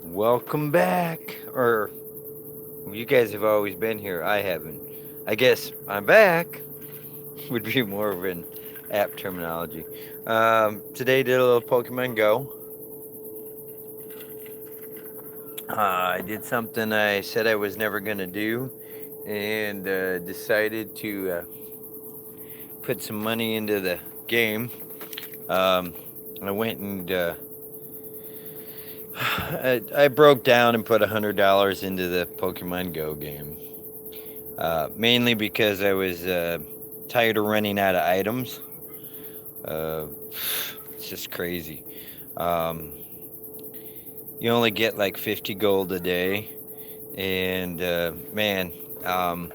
Welcome back. Or you guys have always been here. I haven't. I guess I'm back would be more of an apt terminology. Today did a little Pokemon Go. I did something I said I was never going to do and decided to put some money into the game. Um, I went and I broke down and put $100 into the Pokemon Go game. Mainly because I was tired of running out of items. Uh, it's just crazy. Um, you only get like 50 gold a day. And man, um,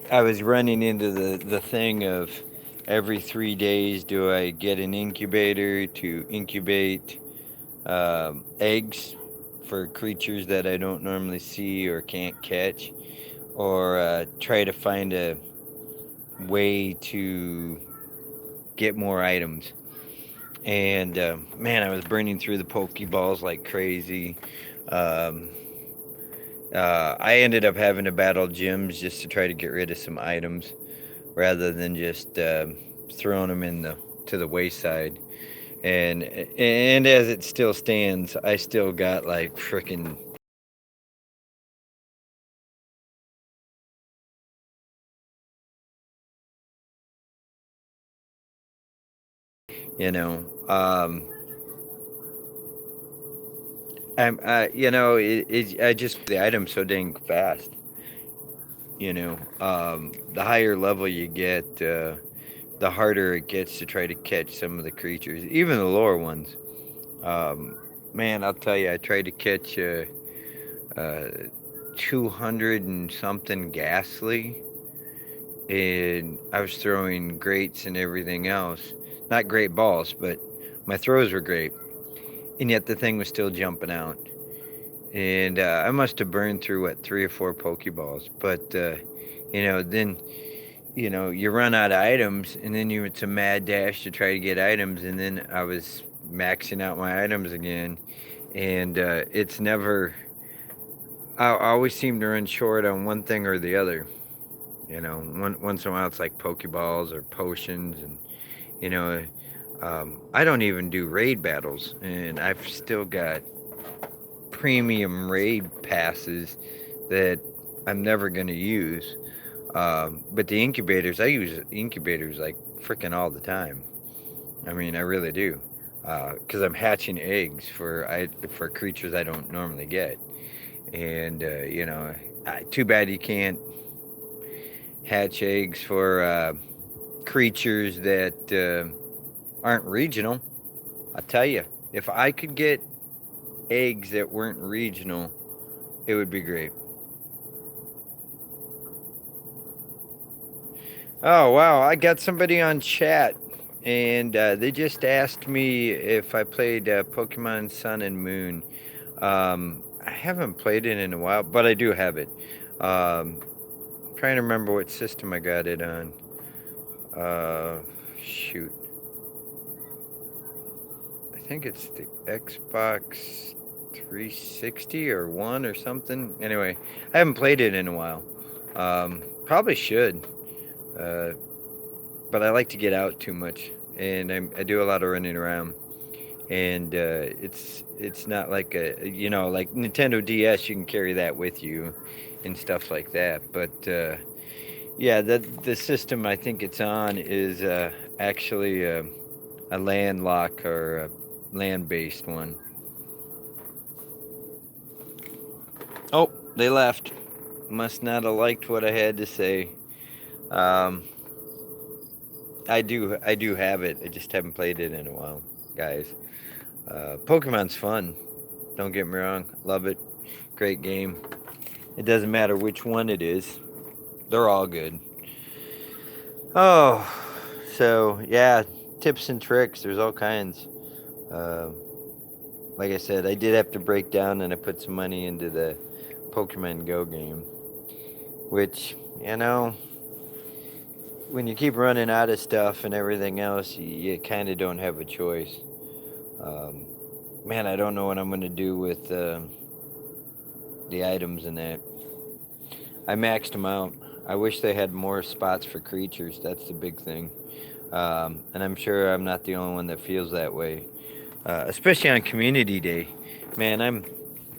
I was running into the thing of every 3 days do I get an incubator to incubate eggs for creatures that I don't normally see or can't catch, or try to find a way to get more items. And man, I was burning through the Pokeballs like crazy. Um, I ended up having to battle gyms just to try to get rid of some items, rather than just throwing them in the to the wayside. And as it still stands, I still got like freaking you know. I just the items so dang fast. The higher level you get, the harder it gets to try to catch some of the creatures, even the lower ones. Um, Man, I'll tell you, I tried to catch 200 and something ghastly, and I was throwing grates and everything else. Not great balls, but my throws were great, and yet the thing was still jumping out. And I must have burned through what 3 or 4 Pokeballs, but then you run out of items, and then it's a mad dash to try to get items, and then I was maxing out my items again, and it's never. I always seem to run short on one thing or the other. Once in a while it's like Pokeballs or potions, and you know, I don't even do raid battles, and I've still got premium raid passes that I'm never going to use. But the incubators, I use incubators like freaking all the time. I mean, I really do, because I'm hatching eggs for creatures I don't normally get, and too bad you can't hatch eggs for creatures that aren't regional. I tell you, if I could get eggs that weren't regional, it would be great. Oh wow, I got somebody on chat, and they just asked me if I played Pokemon Sun and Moon. I haven't played it in a while, but I do have it. Trying to remember what system I got it on. Uh, Shoot, I think it's the Xbox 360 or one or something. Anyway, I haven't played it in a while. Probably should. Uh, but I like to get out too much, and I do a lot of running around. And it's not like like Nintendo DS. You can carry that with you, and stuff like that. But yeah, the system I think it's on is actually a landlock or a land-based one. Oh, they left. Must not have liked what I had to say. Um, I do have it. I just haven't played it in a while, guys. Pokemon's fun. Don't get me wrong. Love it. Great game. It doesn't matter which one it is. They're all good. Oh, so yeah, tips and tricks. There's all kinds. Uh, like I said, I did have to break down and I put some money into the Pokemon Go game, which, when you keep running out of stuff and everything else, you kind of don't have a choice. Um, man, I don't know what I'm gonna do with the items in that. I maxed them out. I wish they had more spots for creatures. That's the big thing. And I'm sure I'm not the only one that feels that way. Especially on Community Day, man,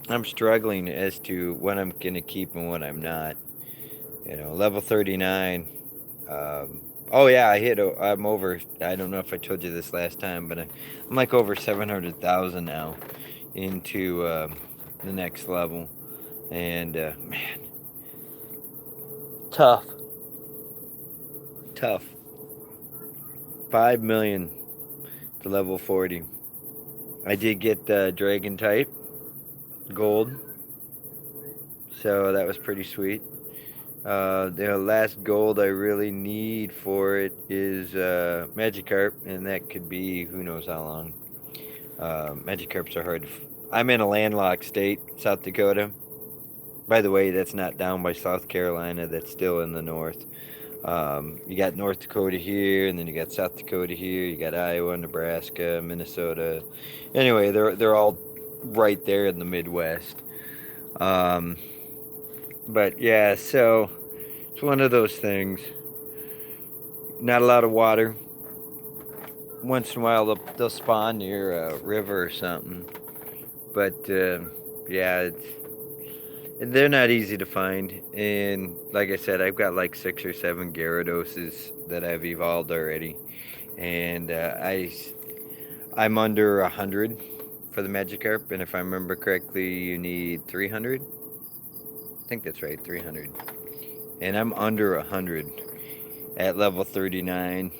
I'm struggling as to what I'm gonna keep and what I'm not. Level 39. Oh yeah, I'm over. I don't know if I told you this last time, but I'm like over 700,000 now into the next level, and man, tough, tough. 5 million to level 40. I did get Dragon type gold, so that was pretty sweet. The last gold I really need for it is Magikarp, and that could be who knows how long. Magikarps are hard. I'm in a landlocked state, South Dakota. By the way, that's not down by South Carolina. That's still in the north. You got North Dakota here, and then you got South Dakota here. You got Iowa, Nebraska, Minnesota. Anyway, they're all right there in the Midwest. Um, but yeah, so it's one of those things. Not a lot of water. Once in a while, they'll spawn near a river or something. But yeah, they're not easy to find. And like I said, I've got like 6 or 7 Gyarados that I've evolved already. And I'm under 100 for the Magikarp. And if I remember correctly, you need 300. I think that's right, 300. And I'm under 100 at level 39.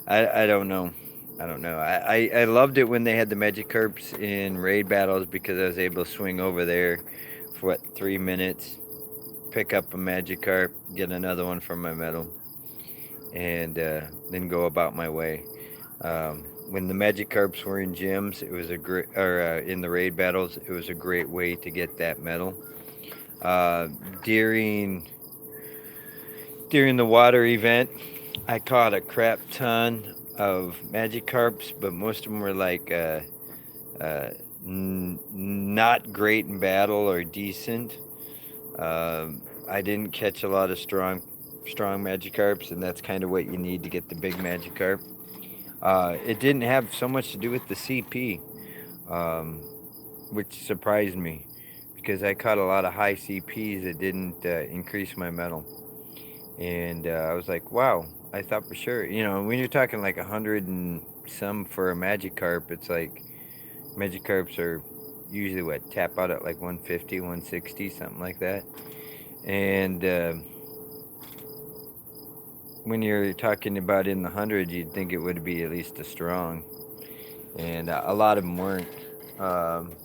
I don't know. I don't know. I loved it when they had the Magikarps in raid battles because I was able to swing over there for 3 minutes, pick up a Magikarp, get another one from my medal, and then go about my way. When the Magikarps were in gyms, it was a great, or in the raid battles, it was a great way to get that medal. Uh, during during the water event, I caught a crap ton of Magikarps, but most of them were like not great in battle or decent. I didn't catch a lot of strong Magikarps, and that's kind of what you need to get the big Magikarp. It didn't have so much to do with the CP, um, which surprised me because I caught a lot of high CPs that didn't increase my metal. And I was like, wow, I thought for sure. When you're talking like 100 and some for a Magikarp, it's like Magikarps are usually what, tap out at like 150, 160, something like that. And when you're talking about in the hundreds, you'd think it would be at least a strong. And a lot of them weren't. Um,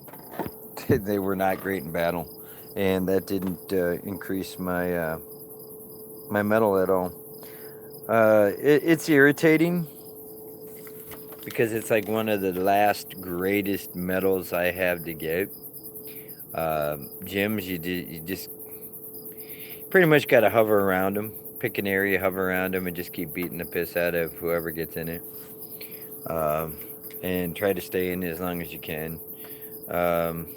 they were not great in battle. And that didn't increase my metal at all. It's irritating because it's like one of the last greatest medals I have to get. Gyms, you just pretty much got to hover around them, pick an area, hover around them, and just keep beating the piss out of whoever gets in it. Um, and try to stay in it as long as you can. Um,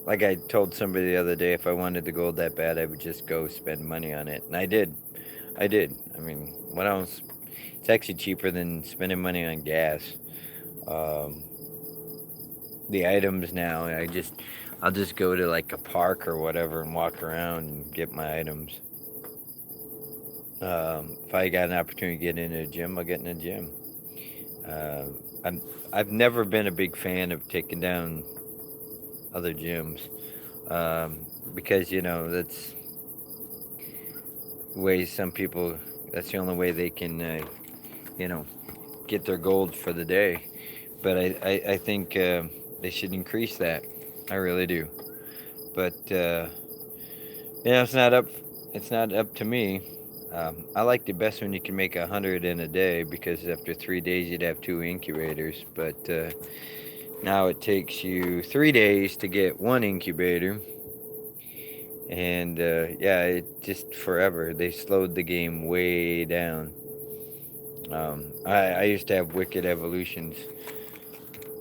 like I told somebody the other day, if I wanted the gold that bad, I would just go spend money on it, and I did. I did. I mean, what else? It's actually cheaper than spending money on gas. Um, the items now, I'll just go to like a park or whatever and walk around and get my items. If I got an opportunity to get into a gym, I'll get in a gym. Uh, I'm, I've never been a big fan of taking down other gyms because that's ways some people. That's the only way they can you know get their gold for the day. But I think they should increase that. I really do. But it's not up to me. I like the best when you can make 100 in a day because after 3 days you'd have 2 incubators. But now it takes you 3 days to get one incubator, and yeah, it just forever. They slowed the game way down. I used to have wicked evolutions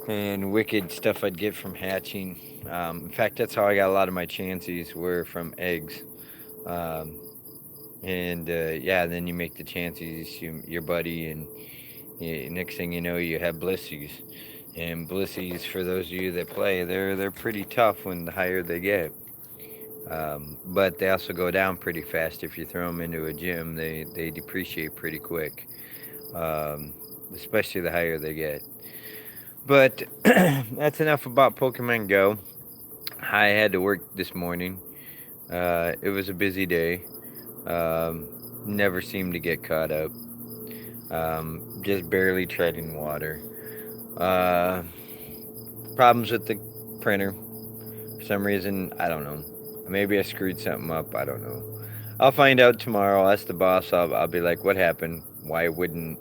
and wicked stuff I'd get from hatching. In fact, that's how I got a lot of my chances were from eggs. Um, and yeah, then you make the chances, your buddy, and next thing you know, you have blissies. And blissies, for those of you that play, they're pretty tough when the higher they get. But they also go down pretty fast if you throw them into a gym. They depreciate pretty quick, um, especially the higher they get. But that's enough about Pokemon Go. I had to work this morning. It was a busy day. Um, Never seemed to get caught up. Just barely treading water. Uh, Problems with the printer. For some reason, I don't know. Maybe I screwed something up. I don't know. I'll find out tomorrow. I'll ask the boss. I'll be like, what happened? Why wouldn't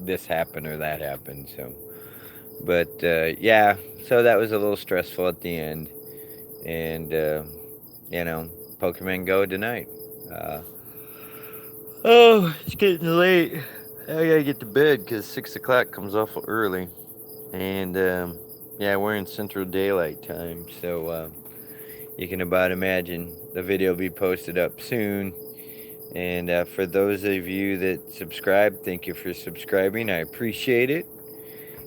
this happen or that happen? So, but yeah, so that was a little stressful at the end. And, you know, Pokemon Go tonight. Uh, oh, it's getting late. I gotta get to bed because 6 o'clock comes awful early. And, yeah, we're in Central Daylight Time. So, you can about imagine the video will be posted up soon. And for those of you that subscribe, thank you for subscribing. I appreciate it.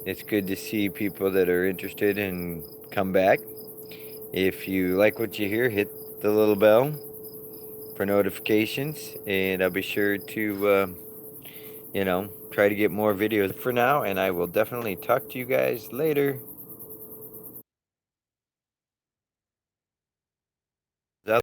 It's good to see people that are interested and come back. If you like what you hear, hit the little bell for notifications, and I'll be sure to, try to get more videos for now. And I will definitely talk to you guys later.